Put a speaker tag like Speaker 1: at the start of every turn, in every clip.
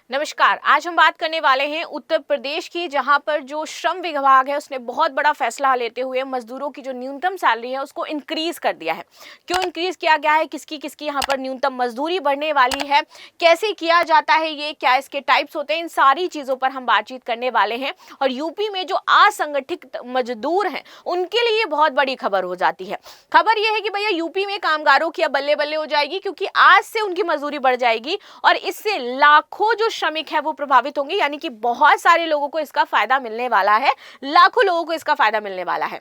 Speaker 1: नमस्कार। आज हम बात करने वाले हैं उत्तर प्रदेश की, जहां पर जो श्रम विभाग है उसने बहुत बड़ा फैसला लेते हुए मजदूरों की जो न्यूनतम सैलरी है उसको इंक्रीज कर दिया है। क्यों इंक्रीज किया गया है, किसकी किसकी यहां पर न्यूनतम मजदूरी बढ़ने वाली है, कैसे किया जाता है, ये क्या इसके टाइप्स होते हैं, इन सारी चीजों पर हम बातचीत करने वाले हैं। और यूपी में जो असंगठित मजदूर हैं उनके लिए बहुत बड़ी खबर हो जाती है। खबर यह है कि भैया यूपी में कामगारों की अब बल्ले बल्ले हो जाएगी, क्योंकि आज से उनकी मजदूरी बढ़ जाएगी और इससे लाखों जो श्रमिक है वो प्रभावित होंगे। यानी कि बहुत सारे लोगों को इसका फायदा मिलने वाला है, लाखों लोगों को इसका फायदा मिलने वाला है।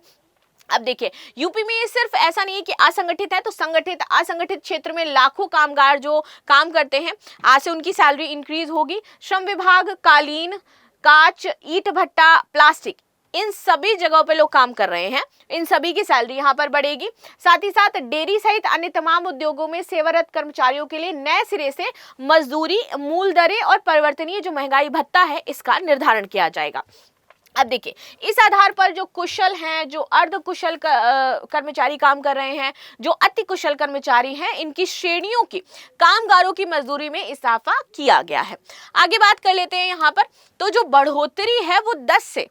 Speaker 1: अब देखिए, यूपी में ये सिर्फ ऐसा नहीं है कि असंगठित है, तो संगठित असंगठित क्षेत्र में लाखों कामगार जो काम करते हैं, आज से उनकी सैलरी इंक्रीज होगी। श्रम विभाग कालीन, कांच, ईंट भट्टा, प्लास्टिक, इन सभी जगहों पे लोग काम कर रहे हैं, इन सभी की सैलरी यहाँ पर बढ़ेगी। साथ ही साथ डेयरी सहित अन्य तमाम उद्योगों में सेवारत कर्मचारियों के लिए नए सिरे से मजदूरी, मूल दरें और परिवर्तनीय जो महंगाई भत्ता है इसका निर्धारण किया जाएगा। अब देखिए, इस आधार पर जो कुशल हैं, जो अर्ध कुशल कर्मचारी काम कर रहे हैं, जो अति कुशल कर्मचारी हैं, इनकी श्रेणियों की कामगारों की मजदूरी में इजाफा किया गया है। आगे बात कर लेते हैं यहाँ पर। तो जो बढ़ोतरी है वो 10 से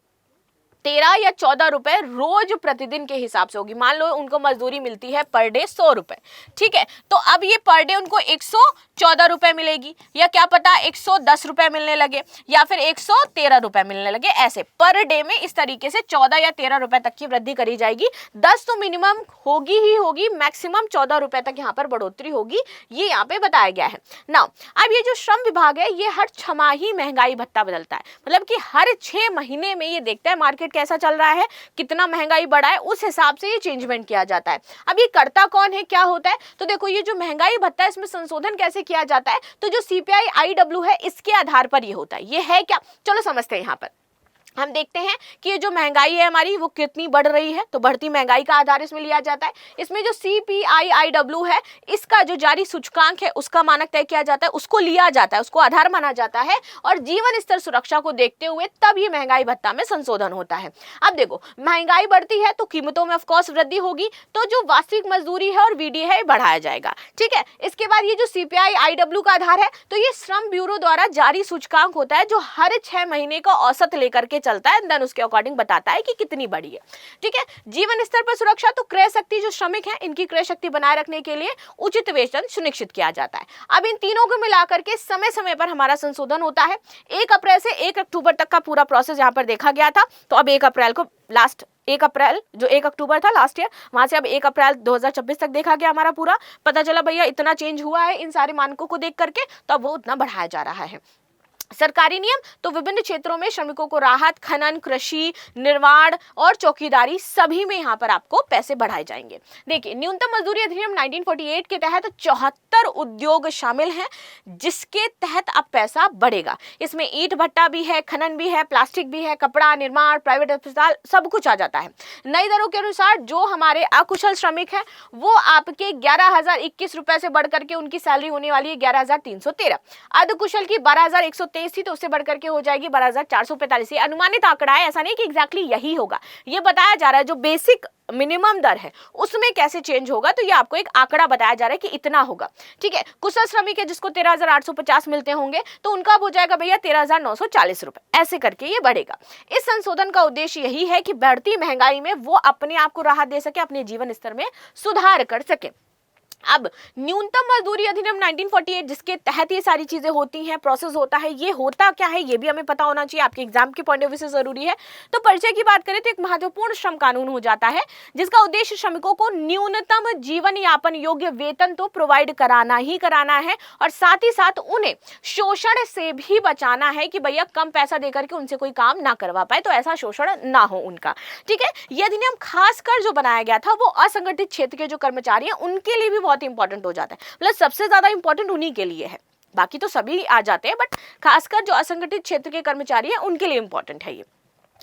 Speaker 1: 13 या 14 रुपए रोज प्रतिदिन के हिसाब से होगी। मान लो उनको मजदूरी मिलती है पर डे 100 रुपए, ठीक है, तो अब ये पर डे उनको 114 रुपए मिलेगी, या क्या पता 110 रुपए मिलने लगे, या फिर 113 रुपए मिलने लगे। ऐसे पर डे में इस तरीके से 14 या 13 रुपए तक की वृद्धि करी जाएगी। 10 तो मिनिमम होगी ही होगी, मैक्सिमम 14 रुपए तक यहाँ पर बढ़ोतरी होगी, ये यहाँ पे बताया गया है। नाउ अब ये जो श्रम विभाग है ये हर छमाही महंगाई भत्ता बदलता है, मतलब कि हर 6 महीने में ये देखता है मार्केट कैसा चल रहा है, कितना महंगाई बढ़ा है, उस हिसाब से ये चेंजमेंट किया जाता है। अब ये करता कौन है, क्या होता है, तो देखो ये जो महंगाई भत्ता है इसमें संशोधन कैसे किया जाता है, तो जो सीपीआई आईडब्ल्यू है इसके आधार पर ये होता है। ये है क्या, चलो समझते हैं। यहाँ पर हम देखते हैं कि ये जो महंगाई है हमारी वो कितनी बढ़ रही है, तो बढ़ती महंगाई का आधार इसमें लिया जाता है। इसमें जो CPI-IW है इसका जो जारी सूचकांक है उसका मानक तय किया जाता है, उसको लिया जाता है, उसको आधार माना जाता है, और जीवन स्तर सुरक्षा को देखते हुए तब ये महंगाई भत्ता में संशोधन होता है। अब देखो, महंगाई बढ़ती है तो कीमतों में ऑफकोर्स वृद्धि होगी, तो जो वास्तविक मजदूरी है और VD है बढ़ाया जाएगा, ठीक है। इसके बाद ये जो CPI-IW का आधार है, तो ये श्रम ब्यूरो द्वारा जारी सूचकांक होता है जो हर 6 महीने का औसत लेकर के चलता है, देन उसके अकॉर्डिंग बताता है कि कितनी बढ़ी है, ठीक है। जीवन स्तर पर सुरक्षा, तो क्रय शक्ति, जो श्रमिक हैं इनकी क्रय शक्ति बनाए रखने के लिए उचित वेतन सुनिश्चित किया जाता है। अब इन तीनों को मिलाकर के समय समय पर हमारा संशोधन होता है। 1 अप्रैल से 1 अक्टूबर तक का पूरा प्रोसेस यहाँ पर देखा गया था। तो अब 1 अप्रैल को लास्ट 1 अप्रैल जो 1 अक्टूबर था लास्ट ईयर, वहां से अब 1 अप्रैल 2026 तक देखा गया हमारा पूरा। पता चला भैया इतना चेंज हुआ है इन सारे मानकों को देख करके, तो अब वो उतना बढ़ाया जा रहा है। सरकारी नियम, तो विभिन्न क्षेत्रों में श्रमिकों को राहत, खनन, कृषि, निर्माण और चौकीदारी सभी में यहाँ पर आपको पैसे बढ़ाए जाएंगे। देखिए, न्यूनतम मजदूरी अधिनियम 1948 के तहत 74 उद्योग शामिल हैं जिसके तहत अब पैसा बढ़ेगा। इसमें ईंट भट्टा भी है, खनन भी है, प्लास्टिक भी है, कपड़ा निर्माण, प्राइवेट अस्पताल, सब कुछ आ जाता है। नई दरों के अनुसार जो हमारे अकुशल श्रमिक हैं वो आपके 11,021 रुपए से बढ़ करके उनकी सैलरी होने वाली है 11,313। अर्धकुशल की 12,123 थी, तो उससे बढ़कर के हो जाएगी 12,445। ये अनुमानित आंकड़ा है, ऐसा नहीं कि एग्जैक्टली यही होगा, ये बताया जा रहा है। जो बेसिक मिनिमम दर है उसमें कैसे चेंज होगा, तो ये आपको एक आंकड़ा बताया जा रहा है कि इतना होगा, ठीक है। कुशल श्रमिक है जिसको 13,850 मिलते होंगे, तो उनका हो जाएगा भैया 13,940 रुपए, ऐसे करके ये बढ़ेगा। इस संशोधन का उद्देश्य यही है कि बढ़ती महंगाई में वो अपने आप को राहत दे सके, अपने जीवन स्तर में सुधार कर सके। अब न्यूनतम मजदूरी अधिनियम 1948 जिसके तहत ये सारी चीजें होती हैं, प्रोसेस होता है, ये होता क्या है ये भी हमें पता होना चाहिए, आपके एग्जाम के पॉइंट ऑफ व्यू से जरूरी है। तो परिचय की बात करें तो एक महत्वपूर्ण श्रम कानून हो जाता है जिसका उद्देश्य श्रमिकों को न्यूनतम जीवन यापन योग्य वेतन तो प्रोवाइड कराना ही कराना है, और साथ ही साथ उन्हें शोषण से भी बचाना है कि भैया कम पैसा देकर के उनसे कोई काम ना करवा पाए, तो ऐसा शोषण ना हो उनका, ठीक है। यह अधिनियम खासकर जो बनाया गया था वो असंगठित क्षेत्र के जो कर्मचारी हैं उनके लिए भी बहुत इंपॉर्टेंट हो जाता है, मतलब सबसे ज्यादा इंपॉर्टेंट उन्हीं के लिए है। बाकी तो सभी आ जाते हैं, बट खासकर जो असंगठित क्षेत्र के कर्मचारी हैं उनके लिए इंपॉर्टेंट है ये,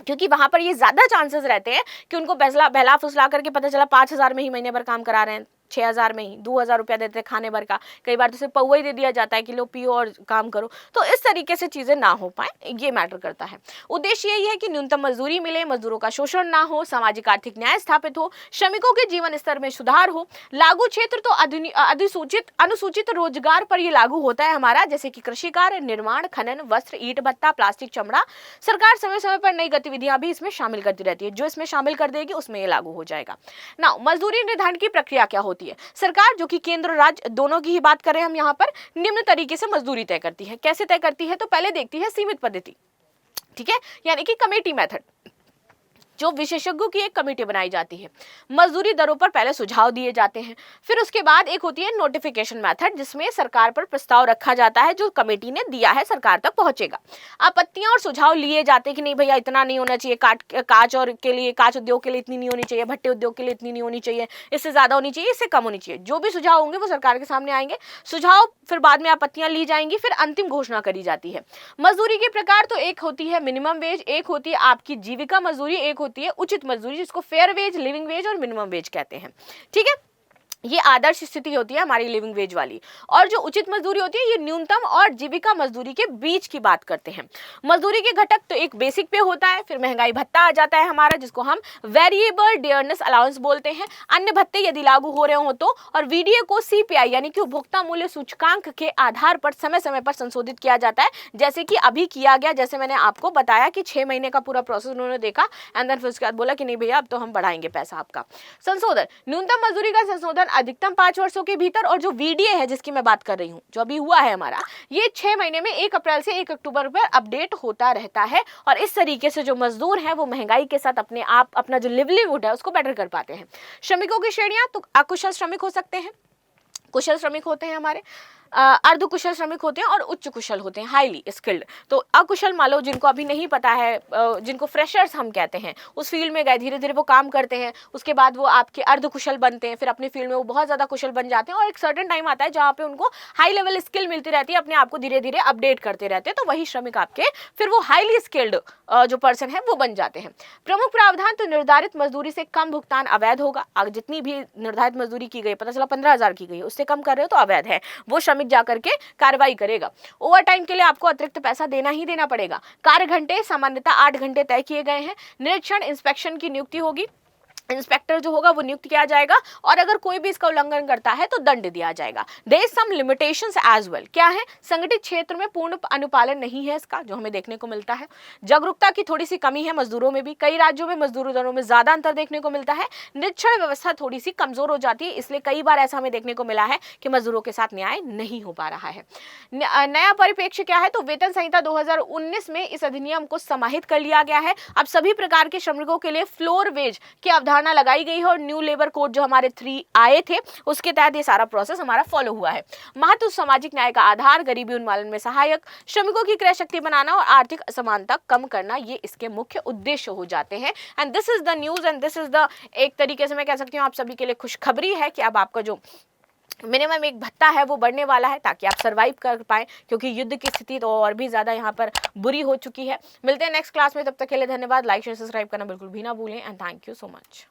Speaker 1: क्योंकि वहां पर ये ज्यादा चांसेस रहते हैं कि उनको बहला फुसला करके पता चला 5,000 में ही महीने भर काम करा रहे हैं, 6,000 में ही 2,000 रुपया देते हैं खाने भर का, कई बार तो सिर्फ पौवा ही दे दिया जाता है कि लो पियो और काम करो। तो इस तरीके से चीजें ना हो पाए, ये मैटर करता है। उद्देश्य यही है कि न्यूनतम मजदूरी मिले, मजदूरों का शोषण ना हो, सामाजिक आर्थिक न्याय स्थापित हो, श्रमिकों के जीवन स्तर में सुधार हो। लागू क्षेत्र तो अधिसूचित अनुसूचित रोजगार पर ये लागू होता है हमारा, जैसे कि कृषि कार्य, निर्माण, खनन, वस्त्र, ईंट भट्टा, प्लास्टिक, चमड़ा। सरकार समय समय पर नई गतिविधियां भी इसमें शामिल करती रहती है, जो इसमें शामिल कर देगी उसमें ये लागू हो जाएगा। ना मजदूरी निर्धारण की प्रक्रिया क्या होती है? सरकार, जो कि केंद्र राज्य दोनों की ही बात करें हम यहाँ पर, निम्न तरीके से मजदूरी तय करती है। कैसे तय करती है? तो पहले देखती है सीमित पद्धति, ठीक है, यानी कि कमेटी मेथड, जो विशेषज्ञों की एक कमेटी बनाई जाती है। मजदूरी दरों पर पहले सुझाव दिए जाते हैं। फिर उसके बाद एक होती है नोटिफिकेशन मेथड, जिसमें सरकार पर प्रस्ताव रखा जाता है, जो कमेटी ने दिया है सरकार तक पहुंचेगा। आपत्तियां और सुझाव लिए जाते हैं कि नहीं भैया इतना नहीं होना चाहिए, कांच उद्योग के लिए इतनी नहीं होनी चाहिए, भट्टे उद्योग के लिए इतनी नहीं होनी चाहिए, इससे ज्यादा होनी चाहिए, इससे कम होनी चाहिए। जो भी सुझाव होंगे वो सरकार के सामने आएंगे, सुझाव फिर बाद में आपत्तियां ली जाएंगी, फिर अंतिम घोषणा करी जाती है। मजदूरी के प्रकार तो एक होती है मिनिमम वेज, एक होती है आपकी जीविका मजदूरी, एक होती है उचित मजदूरी, जिसको फेयर वेज, लिविंग वेज और मिनिमम वेज कहते हैं। ठीक है, ये आदर्श स्थिति होती है हमारी लिविंग वेज वाली। और जो उचित मजदूरी होती है, ये न्यूनतम और जीविका मजदूरी के बीच की बात करते हैं। मजदूरी के घटक तो एक बेसिक पे होता है, फिर महंगाई भत्ता आ जाता है हमारा, जिसको हम वेरिएबल डियरनेस अलाउंस बोलते हैं। अन्य भत्ते यदि लागू हो रहे हो तो, और वीडीए को सीपीआई यानी कि उपभोक्ता मूल्य सूचकांक के आधार पर समय समय पर संशोधित किया जाता है, जैसे कि अभी किया गया। जैसे मैंने आपको बताया कि 6 महीने का पूरा प्रोसेस उन्होंने देखा, एंड देन फिर उसके बाद बोला कि नहीं भैया अब तो हम बढ़ाएंगे पैसा आपका। संशोधन, न्यूनतम मजदूरी का संशोधन अधिकतम 5 वर्षों के भीतर, और जो वीडीए है जिसकी मैं बात कर रही हूँ, जो अभी हुआ है हमारा, ये 6 महीने में 1 अप्रैल से 1 अक्टूबर पर अपडेट होता रहता है। और इस तरीके से जो मजदूर हैं वो महंगाई के साथ अपने आप अपना जो लिवलीहुड है उसको बेटर कर पाते हैं। श्रमिकों की श्रेणियां तो अकुशल श्रमिक हो सकते हैं, कुशल श्रमिक होते हैं हमारे, अर्धकुशल श्रमिक होते हैं, और उच्च कुशल होते हैं, हाईली स्किल्ड। तो अकुशल मान लो जिनको अभी नहीं पता है, जिनको फ्रेशर्स हम कहते हैं, उस फील्ड में गए, धीरे धीरे वो काम करते हैं, उसके बाद वो आपके अर्धकुशल बनते हैं, फिर अपनी फील्ड में वो बहुत ज़्यादा कुशल बन जाते हैं, और एक सर्टेन टाइम आता है जहाँ पे उनको हाई लेवल स्किल मिलती रहती है, अपने आप को धीरे धीरे अपडेट करते रहते हैं, तो वही श्रमिक आपके फिर वो हाईली स्किल्ड जो पर्सन है वो बन जाते हैं। प्रमुख प्रावधान तो निर्धारित मजदूरी से कम भुगतान अवैध होगा। अगर जितनी भी निर्धारित मजदूरी की गई, पता चला 15,000 की गई, उससे कम कर रहे हो तो अवैध है, वो श्रमिक जाकर के कार्रवाई करेगा। ओवर टाइम के लिए आपको अतिरिक्त पैसा देना ही देना पड़ेगा। कार्य घंटे सामान्यतः 8 घंटे तय किए गए हैं। निरीक्षण इंस्पेक्शन की नियुक्ति होगी, इंस्पेक्टर जो होगा वो नियुक्त किया जाएगा, और अगर कोई भी इसका उल्लंघन करता है तो दंड दिया जाएगा। There is some limitations as well. क्या है? संगठित क्षेत्र में पूर्ण अनुपालन नहीं है इसका, जो हमें देखने को मिलता है। जागरूकता की थोड़ी सी कमी है मजदूरों में भी, कई राज्यों में मजदूरों दरों में ज्यादा अंतर देखने को मिलता है। निरीक्षण व्यवस्था थोड़ी सी कमजोर हो जाती है, इसलिए कई बार ऐसा हमें देखने को मिला है कि मजदूरों के साथ न्याय नहीं हो पा रहा है। नया परिप्रेक्ष्य क्या है? तो वेतन संहिता 2019 में इस अधिनियम को समाहित कर लिया गया है। अब सभी प्रकार के श्रमिकों के लिए फ्लोर वेज की अवधारणा लगाई गई है, और न्यू लेबर कोड जो हमारे 3 आए थे उसके तहत ये सारा प्रोसेस हमारा फॉलो हुआ है। महत्व सामाजिक न्याय का आधार, गरीबी उन्मूलन में सहायक, श्रमिकों की क्रय शक्ति बनाना और आर्थिक असमानता कम करना, ये इसके मुख्य उद्देश्य हो जाते हैं। And this is the news, and this is the, एक तरीके से मैं कह सकती हूँ आप सभी के लिए खुशखबरी है कि अब आपका जो मिनिमम एक भत्ता है वो बढ़ने वाला है, ताकि आप सरवाइव कर पाएं, क्योंकि युद्ध की स्थिति तो और भी ज़्यादा यहाँ पर बुरी हो चुकी है। मिलते हैं नेक्स्ट क्लास में, तब तक के लिए धन्यवाद। लाइक शेयर सब्सक्राइब करना बिल्कुल भी ना भूलें, and thank you so much.